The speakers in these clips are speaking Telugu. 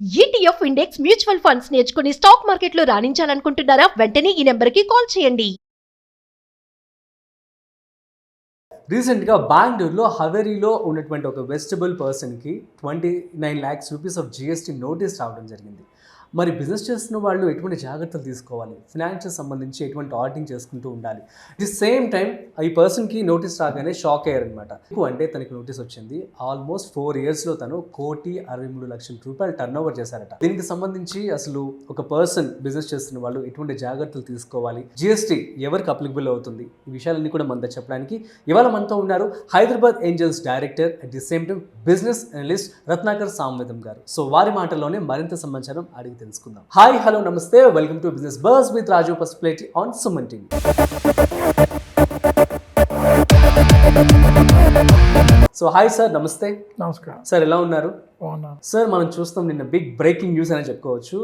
ఈటీఎఫ్ ఇండెక్స్ మ్యూచువల్ ఫండ్స్ నేర్చుకుని స్టాక్ మార్కెట్లో రాణించాలనుకుంటున్నారా? వెంటనే ఈ నెంబర్కి కాల్ చేయండి. రీసెంట్గా బెంగళూరులో హవేరీలో ఉన్నటువంటి ఒక వెజిటబుల్ పర్సన్కి 29 lakhs rupees of GST notice రావడం జరిగింది. మరి బిజినెస్ చేస్తున్న వాళ్ళు ఎటువంటి జాగ్రత్తలు తీసుకోవాలి, ఫినాన్షియల్ సంబంధించి ఎటువంటి ఆడిటింగ్ చేసుకుంటూ ఉండాలి. ది సేమ్ టైం ఈ పర్సన్కి నోటీస్ రాగానే షాక్ అయ్యారనమాట. అంటే తనకి నోటీస్ వచ్చింది. ఆల్మోస్ట్ 4 yearsలో తను 1,63,00,000 టర్న్ ఓవర్ చేశారట. దీనికి సంబంధించి అసలు ఒక పర్సన్ బిజినెస్ చేస్తున్న వాళ్ళు ఎటువంటి జాగ్రత్తలు తీసుకోవాలి, జిఎస్టీ ఎవరికి అప్లికబుల్ అవుతుంది, ఈ విషయాలన్నీ కూడా మనతో చెప్పడానికి ఇవాళ మనతో ఉన్నారు Hyderabad angels director, at the same time business analyst Ratnakar Samvedam గారు. సో వారి మాటల్లోనే మరింత సమాచారం అడిగి తెలుసుకుందాం. Hi, hello, namaste, welcome to business buzz with Raju Pasupuleti on Suman TV. So hi sir, namaste. నమస్కారం సార్, ఎలా ఉన్నారు? బాగున్నాను సార్, మనం చూస్తాం నిన్న బిగ్ బ్రేకింగ్ న్యూస్ అని చెప్పుకోవచ్చు.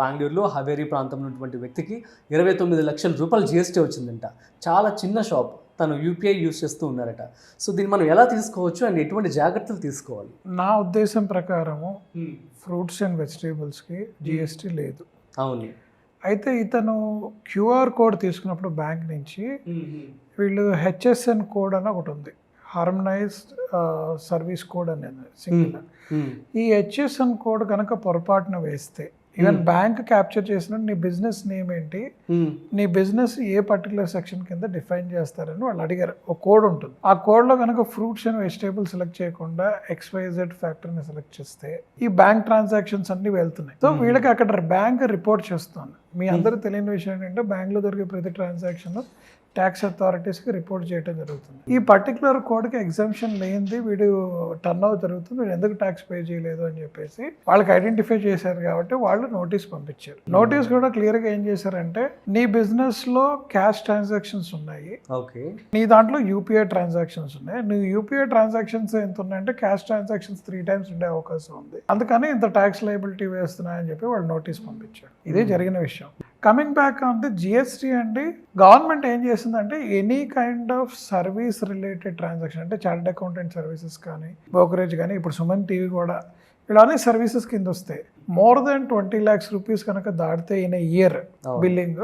బెంగళూరులో హవేరీ ప్రాంతంలో ఉన్నటువంటి వ్యక్తికి 29 లక్షల రూపాయలు జిఎస్టీ వచ్చిందంట. చాలా చిన్న షాప్, తను యూపీఐ యూస్ చేస్తూ ఉన్నారట. సో దీన్ని మనం ఎలా తీసుకోవచ్చు అండ్ ఎటువంటి జాగ్రత్తలు తీసుకోవాలి? నా ఉద్దేశం ప్రకారము ఫ్రూట్స్ అండ్ వెజిటేబుల్స్కి జిఎస్టీ లేదు. అవును. అయితే ఇతను క్యూఆర్ కోడ్ తీసుకున్నప్పుడు బ్యాంక్ నుంచి వీళ్ళు హెచ్ఎస్ఎన్ కోడ్ అని ఒకటి ఉంది, హార్మనైజ్డ్ సర్వీస్ కోడ్ అనేది సింగిల్. ఈ హెచ్ఎస్ఎన్ కోడ్ కనుక పొరపాటున వేస్తే ఈవెన్ బ్యాంక్ క్యాప్చర్ చేసినట్టు నీ బిజినెస్ నేమ్ ఏంటి, నీ బిజినెస్ ఏ పర్టికులర్ సెక్షన్ కింద డిఫైన్ చేస్తారని వాళ్ళు అడిగారు. ఒక కోడ్ ఉంటుంది. ఆ కోడ్లో కనుక ఫ్రూట్స్ అండ్ వెజిటేబుల్స్ సెలెక్ట్ చేయకుండా XYZ ఫ్యాక్టరీని సెలెక్ట్ చేస్తే ఈ బ్యాంక్ ట్రాన్సాక్షన్స్ అన్ని వెళ్తున్నాయి. సో వీళ్ళకి అక్కడ బ్యాంక్ రిపోర్ట్ చేస్తుంది. మీ అందరూ తెలియని విషయం ఏంటంటే బ్యాంక్లో దొరికే ప్రతి ట్రాన్సాక్షన్ ట్యాక్స్ అథారిటీస్కి రిపోర్ట్ చేయడం జరుగుతుంది. ఈ పర్టికులర్ కోడ్కి ఎగ్జామ్షన్ లేనిది వీడు టర్న్ ఓవర్ జరుగుతుంది, వీడు ఎందుకు ట్యాక్స్ పే చేయలేదు అని చెప్పేసి వాళ్ళకి ఐడెంటిఫై చేశారు. కాబట్టి వాళ్ళు నోటీస్ పంపించారు. నోటీస్ కూడా క్లియర్గా ఏం చేశారంటే, నీ బిజినెస్లో క్యాష్ ట్రాన్సాక్షన్స్ ఉన్నాయి, ఓకే, నీ దాంట్లో యూపీఐ ట్రాన్సాక్షన్స్ ఉన్నాయి. నువ్వు యూపీఐ ట్రాన్సాక్షన్స్ ఎంత ఉన్నాయంటే క్యాష్ ట్రాన్సాక్షన్స్ 3 times ఉండే అవకాశం ఉంది, అందుకని ఇంత ట్యాక్స్ లయబిలిటీ వేస్తున్నాయని చెప్పి వాళ్ళు నోటీస్ పంపించారు. ఇదే జరిగిన విషయం. Coming back on the GST అండి, గవర్నమెంట్ ఏం చేసిందంటే any kind of service related transaction అంటే చార్టెడ్ అకౌంటెంట్ సర్వీసెస్ కానీ, బ్రోకరేజ్ కానీ, ఇప్పుడు సుమన్ టీవీ కూడా ఇలానే సర్వీసెస్ కింద వస్తాయి. మోర్ దెన్ 20 lakhs రూపీస్ కనుక దాటితే in year billing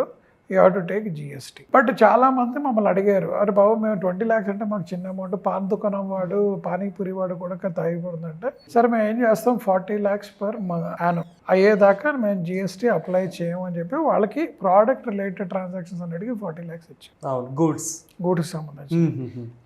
you have to take GST. But చాలా మంది మమ్మల్ని అడిగారు, అరే బాబు మేము 20 lakhs అంటే మాకు చిన్న అమౌంట్, పాన్ దుకాణం వాడు, పానీపూరి వాడు కూడా తాగిపోతుందంటే, సరే మేము ఏం చేస్తాం 40 lakhs పర్ యానం అయ్యేదాకా మేము జిఎస్టీ అప్లై చేయము అని చెప్పి వాళ్ళకి ప్రోడక్ట్ రిలేటెడ్ ట్రాన్సాక్షన్స్ అన్నిటికీ 40 lakhs ఇచ్చాం. గూడ్స్ సంబంధించి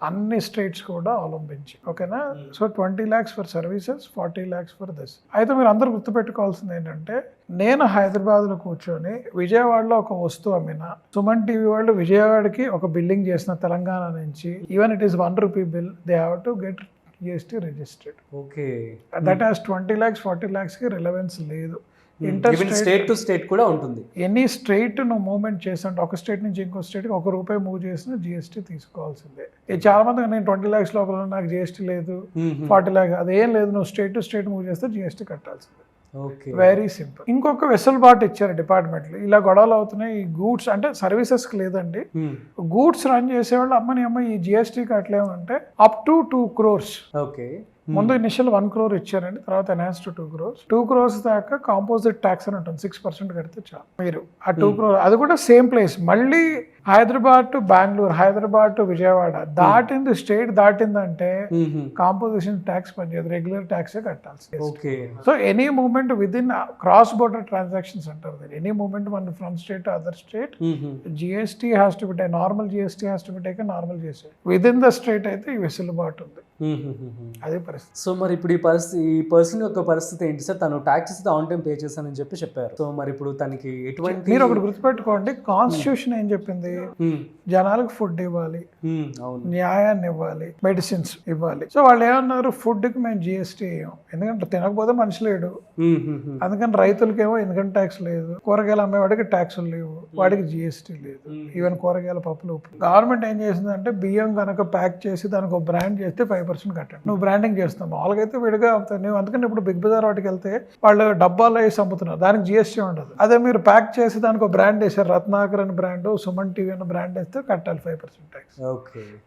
అన్ని స్టేట్స్ కూడా అవలంబించి, ఓకేనా. So 20 lakhs for services, 40 lakhs for this. అయితే మీరు అందరూ గుర్తుపెట్టుకోవాల్సింది ఏంటంటే, నేను హైదరాబాద్లో కూర్చొని విజయవాడలో ఒక వస్తువు అమ్మినా, సుమన్ టీవీ వాళ్ళు విజయవాడకి ఒక బిల్లింగ్ చేసిన తెలంగాణ నుంచి, even it is ₹1 bill, they have to get GST registered. Okay, that has 20 lakhs 40 lakhs కి రిలవెన్స్ లేదు. స్టేట్ టు స్టేట్ కూడా ఉంటుంది. ఎనీ స్టేట్ నువ్వు మూవ్మెంట్ చేస్తుంటే, ఒక స్టేట్ నుంచి ఇంకో స్టేట్కి ₹1 మూవ్ చేసినా జిఎస్టీ తీసుకోవాల్సిందే. చాలా మంది నేను 20 lakhs లోపల నాకు జిఎస్టీ లేదు, 40 lakhs అదేం లేదు, నువ్వు స్టేట్ టు స్టేట్ మూవ్ చేస్తే జిఎస్టీ కట్టాల్సిందే. Very simple. ఇంకొక వెసులుబాటు ఇచ్చారు డిపార్ట్మెంట్లో. ఇలా గొడవలు అవుతున్నాయి, ఈ గూడ్స్ అంటే సర్వీసెస్కి లేదండి, గూడ్స్ రన్ చేసేవాళ్ళు అమ్మ ఈ జిఎస్టీ కట్టలేమంటే అప్ టు 2 crores. ఓకే, ముందు ఇనిషియల్ 1 crore ఇచ్చారండి, తర్వాత ఎన్హాన్స్ టు 2 crores. 2 crores దాకా కాంపోజిట్ ట్యాక్స్ అని ఉంటుంది, 6% కడితే చాలు. మీరు ఆ 2 crores అది కూడా సేమ్ ప్లేస్, మళ్ళీ హైదరాబాద్ టు బెంగళూరు, హైదరాబాద్ టు విజయవాడ దాటింది, స్టేట్ దాటిందంటే కాంపోజిషన్ ట్యాక్స్ పనిచేయదు, రెగ్యులర్ ట్యాక్సే కట్టాల్సి. So any movement with in cross border transactions అంటారు. ఎనీ మూవ్మెంట్ మన from state to other state, GST has to be take, normal GST has to be take, normal GST with in the state అయితే ఈ వెసులుబాటు ఉంది. అదే పరిస్థితి. సో మరి ఇప్పుడు ఈ పర్సన్ యొక్క పరిస్థితి ఏంటి సార్? తను ట్యాక్సెస్ ఆన్ టైం పే చేశానని చెప్పారు. సో మరి ఇప్పుడు తనకి ఎటువంటి, మీరు ఒకటి గుర్తుపెట్టుకోండి, కాన్స్టిట్యూషన్ ఏం చెప్పింది, జనాలకు ఫుడ్ ఇవ్వాలి, న్యాయాన్ని ఇవ్వాలి, మెడిసిన్స్ ఇవ్వాలి. సో వాళ్ళు ఏమన్నారు, ఫుడ్ కి మేము జిఎస్టీ వేయం, ఎందుకంటే తినకపోతే మనిషి లేడు, అందుకని రైతులకేమో ఇన్కమ్ ట్యాక్స్ లేదు, కూరగాయలు అమ్మేవాడికి ట్యాక్సులు లేవు, వాడికి జిఎస్టీ లేదు, ఈవెన్ కూరగాయల పప్పులు ఉప్పు. గవర్నమెంట్ ఏం చేసిందంటే, బియ్యం కనుక ప్యాక్ చేసి దానికి ఒక బ్రాండ్ చేస్తే 5% కట్టండి. నువ్వు బ్రాండింగ్ చేస్తున్నావు, మామూలుగా అయితే విడిగా అమ్ముతావు నువ్వు, అందుకని ఇప్పుడు బిగ్ బజార్ వాటికి వెళ్తే వాళ్ళు డబ్బాలు వేసి అమ్ముతున్నారు, దానికి జిఎస్టీ ఉండదు. అదే మీరు ప్యాక్ చేసి దానికి ఒక బ్రాండ్ వేసారు, రత్నాకర్ అని బ్రాండ్, సుమన్ టీవీ అని బ్రాండ్ వేస్తే కట్టాలి 5% ట్యాక్స్.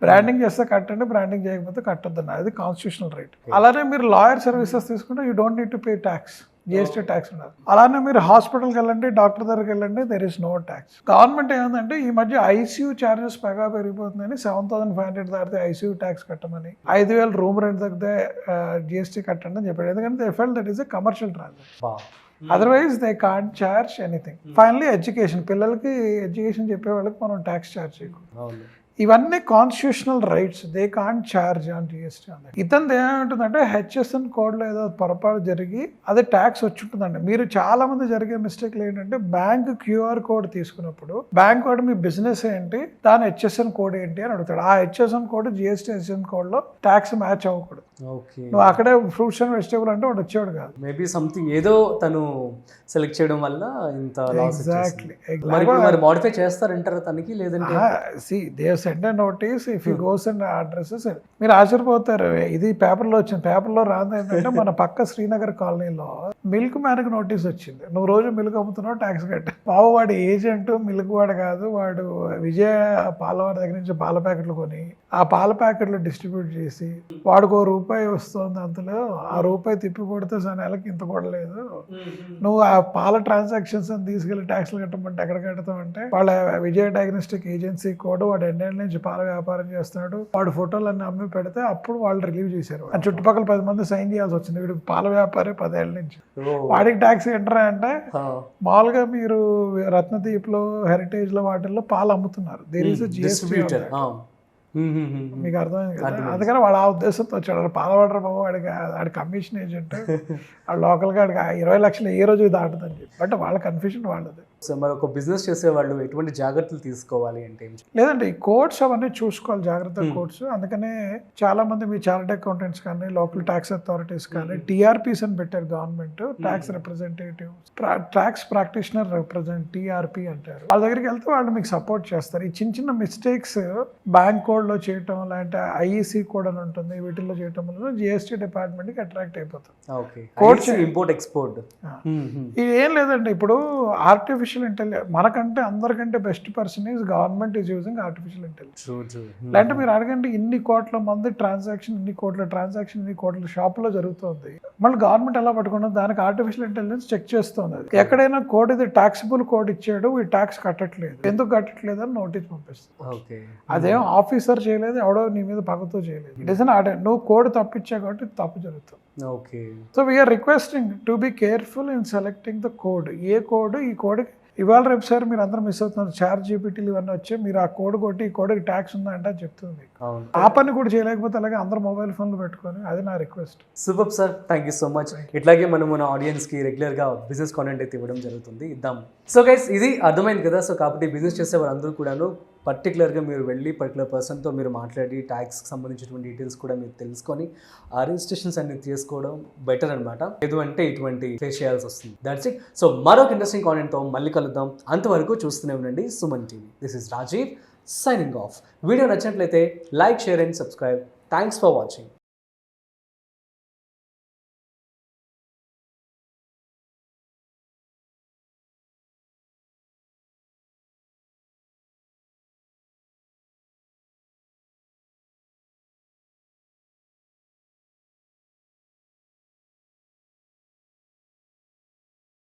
బ్రాండింగ్ చేస్తే కట్టండి, బ్రాండింగ్ చేయకపోతే కట్టొద్దు, అది కాన్స్టిట్యూషనల్ రైట్. అలానే మీరు లాయర్ సర్వీసెస్ తీసుకుంటే you don't need to pay tax. GST tax ఉండదు. అలానే మీరు హాస్పిటల్కి వెళ్ళండి, డాక్టర్ దగ్గరికి వెళ్ళండి, there is no tax. Government ఏమందంటే ఈ మధ్య ఐసీయూ ఛార్జెస్ బాగా పెరిగిపోతుందని 7,500 దాటితే ఐసీయూ ట్యాక్స్ కట్టమని, 5,000 రూమ్ రెంట్ తగ్గితే జిఎస్టీ కట్టండి అని చెప్పాడు. ఎందుకంటే they felt that is a commercial transaction. Otherwise they can't charge anything. Finally education, పిల్లలకి ఎడ్యుకేషన్ చెప్పే వాళ్ళకి మనం ట్యాక్స్ చార్జ్ చేయకూడదు. ఇవన్నీ constitutional rights, they can't charge on GST అన్నది. ఇతను ఏమంటుందంటే హెచ్ఎస్ఎన్ కోడ్లో ఏదో పొరపాటు జరిగి అది ట్యాక్స్ వచ్చి ఉంటుందండి. మీరు చాలా మంది జరిగే మిస్టేక్లు ఏంటంటే బ్యాంక్ క్యూఆర్ కోడ్ తీసుకున్నప్పుడు బ్యాంక్ కోడ్ మీ బిజినెస్ ఏంటి, దాని హెచ్ఎస్ఎన్ కోడ్ ఏంటి అని అడుగుతాడు. ఆ హెచ్ఎస్ఎన్ కోడ్ జిఎస్టీ హెచ్ఎస్ఎన్ కోడ్లో ట్యాక్స్ మ్యాచ్ అవ్వకూడదు. నువ్వు అక్కడే ఫ్రూట్స్ అండ్ వెజిటేబుల్ అంటే వాడు వచ్చేవాడు కాదు. మేబీ సంథింగ్ ఏదో తను సెలెక్ట్ చేయడం వల్ల ఇంత ఎగ్జాక్ట్లీ మోడిఫై చేస్తారంటారు తనకి, లేదంటే they send a notice if you goes and addresses. మీరు ఆశ్చర్యపోతారు, ఇది పేపర్లో వచ్చింది. పేపర్లో రాంది ఏంటంటే మన పక్క శ్రీనగర్ కాలనీలో మిల్క్ మ్యాన్కి నోటీస్ వచ్చింది, నువ్వు రోజు మిల్క్ అమ్ముతున్నావు ట్యాక్స్ కట్ట. బాబు వాడు ఏజెంట్, మిల్క్ వాడు కాదు, వాడు విజయ పాలవాడి దగ్గర నుంచి పాల ప్యాకెట్లు కొని ఆ పాల ప్యాకెట్లు డిస్ట్రిబ్యూట్ చేసి వాడికి ₹1 వస్తుంది, అంతలో ఆ రూపాయి తిప్పి కొడితే నెలకి ఇంత కూడా లేదు, నువ్వు ఆ పాల ట్రాన్సాక్షన్స్ అని తీసుకెళ్లి ట్యాక్స్లు కట్టమంటే ఎక్కడ కడతామంటే వాళ్ళ విజయ డయాగ్నోస్టిక్ ఏజెన్సీ కూడా వాడు ఎన్నేళ్ళ నుంచి పాల వ్యాపారం చేస్తున్నాడు, వాడు ఫోటోలన్నీ అమ్మి పెడితే అప్పుడు వాళ్ళు రిలీవ్ చేశారు. ఆ చుట్టుపక్కల 10 మంది సైన్ చేయాల్సి వచ్చింది. వీడు పాల వ్యాపారి 10 ఏళ్ళ నుంచి. వాడికి ట్యాక్స్ ఏంటరా అంటే మామూలుగా మీరు రత్నదీప్లో హెరిటేజ్ లో వాటిల్లో పాలు అమ్ముతున్నారు, దేర్ ఈస్ జిఎస్టీ. మీకు అర్థమైంది కదా, అందుకని వాడు ఆ ఉద్దేశంతో వచ్చాడు. పాలవాడరు బాబు వాడి కమిషన్ ఏజెంట్, ఆ లోకల్గా వాడికి 20 లక్షలు ఏ రోజు దాటుదని చెప్పి. బట్ వాళ్ళ కన్ఫ్యూజన్ వాళ్ళది. సో మరి ఒక బిజినెస్ చేసే వాళ్ళు ఎటువంటి జాగ్రత్తలు తీసుకోవాలి అంటే లేదంటే ఈ కోడ్స్ అవన్నీ చూసుకోవాలి, జాగ్రత్త కోడ్స్. అందుకనే చాలా మంది మీ చార్టెడ్ అకౌంటెంట్స్ కానీ లోకల్ ట్యాక్స్ అథారిటీస్ కానీ టీఆర్పీస్ అని పెట్టారు government, tax representative, tax practitioner represent, TRP అంటారు. వాళ్ళ దగ్గరికి వెళ్తే వాళ్ళు మీకు సపోర్ట్ చేస్తారు. ఈ చిన్న చిన్న మిస్టేక్స్ బ్యాంక్ కోడ్లో చేయటం, లేదంటే ఐఈసీ కోడ్ అని ఉంటుంది, వీటిల్లో చేయటం వల్ల జిఎస్టీ డిపార్ట్మెంట్కి అట్రాక్ట్ అయిపోతుంది. కోడ్స్ ఇంపోర్ట్ ఎక్స్పోర్ట్ ఇది ఏం లేదండి. ఇప్పుడు ఆర్టిఫిషియల్ ఇంటెలిజెన్స్ మనకంటే అందరికంటే best person is government is using artificial intelligence. లేదంటే మీరు అడగండి, ఇన్ని కోట్ల మంది ట్రాన్సాక్షన్, ఇన్ని కోట్ల ట్రాన్సాక్షన్, ఇన్ని కోట్ల షాపులో జరుగుతుంది, మళ్ళీ గవర్నమెంట్ ఎలా పట్టుకున్నది, దానికి ఆర్టిఫిషియల్ ఇంటెలిజెన్స్ చెక్ చేస్తుంది. అది ఎక్కడైనా కోడ్ ఇది టాక్సిబుల్ కోడ్ ఇచ్చాడు, ఈ ట్యాక్స్ కట్టట్లేదు, ఎందుకు కట్టట్లేదు అని నోటీస్ పంపిస్తుంది. అదేం ఆఫీసర్ చేయలేదు, ఎవడో నీ మీద పగతో చేయలేదు. ఇట్ ఇస్ నువ్వు కోడ్ తప్పించావు కాబట్టి తప్పు జరుగుతుంది. So we are requesting to be careful in selecting the code. ఏ కోడ్, ఈ కోడ్ ఇవాళ రేపు సార్ మీరు అందరూ మిస్ అవుతున్నారు, చాట్ జీపీటీలు ఇవన్నీ వచ్చి మీరు ఆ కోడ్ కొట్టి ఈ కోడ్కి ట్యాక్స్ ఉందంటే అని చెప్తుంది. ఆ పని కూడా చేయలేకపోతే అలాగే అందరూ మొబైల్ ఫోన్లు పెట్టుకొని, అది నా request. Super sir, thank you so much. ఇట్లాగే మనం మన ఆడియన్స్కి రెగ్యులర్గా బిజినెస్ కాంటెంట్ అయితే ఇవ్వడం జరుగుతుంది, ఇద్దాం. సో గైస్ ఇది అర్థమైంది కదా. సో కాబట్టి బిజినెస్ చేసే వాళ్ళందరూ కూడాను పర్టికులర్గా మీరు వెళ్ళి పర్టికులర్ పర్సన్తో మీరు మాట్లాడి ట్యాక్స్కి సంబంధించినటువంటి డీటెయిల్స్ కూడా మీరు తెలుసుకొని ఆ రిజిస్ట్రేషన్స్ అన్ని చేసుకోవడం బెటర్ అనమాట. లేదు అంటే ఇటువంటి ఫేస్ చేయాల్సి వస్తుంది. That's it. సో మరొక ఇంట్రెస్టింగ్ కాంటెంట్తో మళ్ళీ కలుద్దాం. అంతవరకు చూస్తూనే ఉండండి Suman TV. This is Rajiv signing off. Video నచ్చినట్లయితే like, share and subscribe. Thanks for watching.